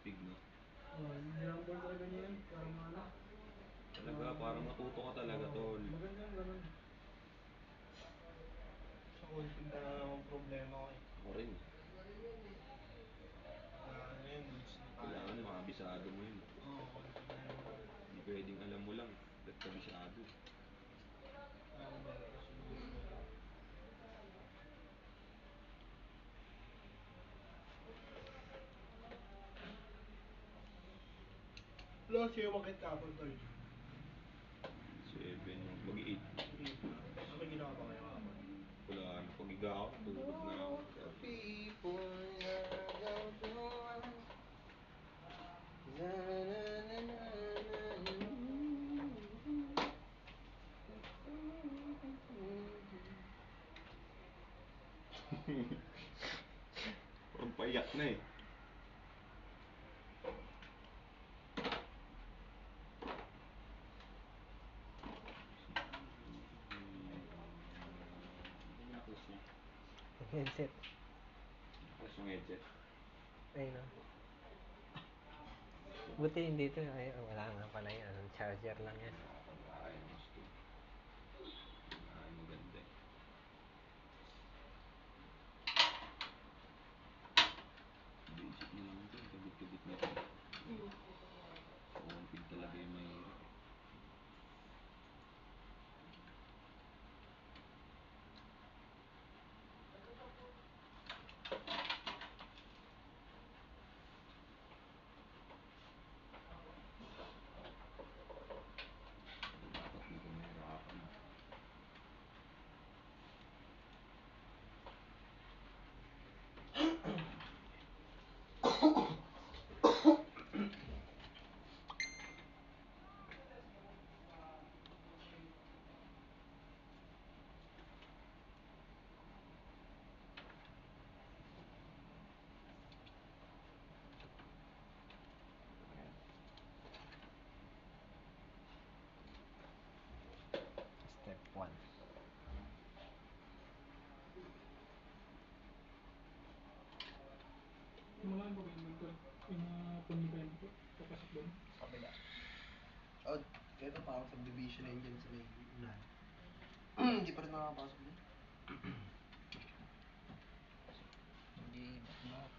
pig, no? Ginambol talaga niya yan. Parang ano. Talaga, parang matuto ka talaga, tol. Maganda yung ganun. Sa config na naman problema ko eh. Ako rin. Ano yun, glitch na tayo. Kailangan makabisado mo yun. Oo, config na naman. Hindi pwedeng alam mo lang. Ba't kabisado? Number ko siguro. Wala siya umakit kapon, tol. 7, mag-8. Ano may ginawa pa kayo kapon? Wala na. Pag-iga ako, natulog na ako. People go through. Parang paiyak na eh. Ano na-close niya? Headset. Close yung headset. Ayun o. Buti hindi ito. Ay, wala nga pala yan. Charger lang yan. Ay, gusto. Ay, maganda eh. Basic na lang ito. Kabit-kabit na ito. Sa config talaga yung mahirap eh. Dapat hindi ko mahirapan. Step 1. Malaman pa ba yung tol? Yung punipend po? Papasok doon? Sa kabila. Oh, ito parang subdivision na yun dyan sa may unahan. Hindi pa rin nakapasok dyan. Sige, bakbak.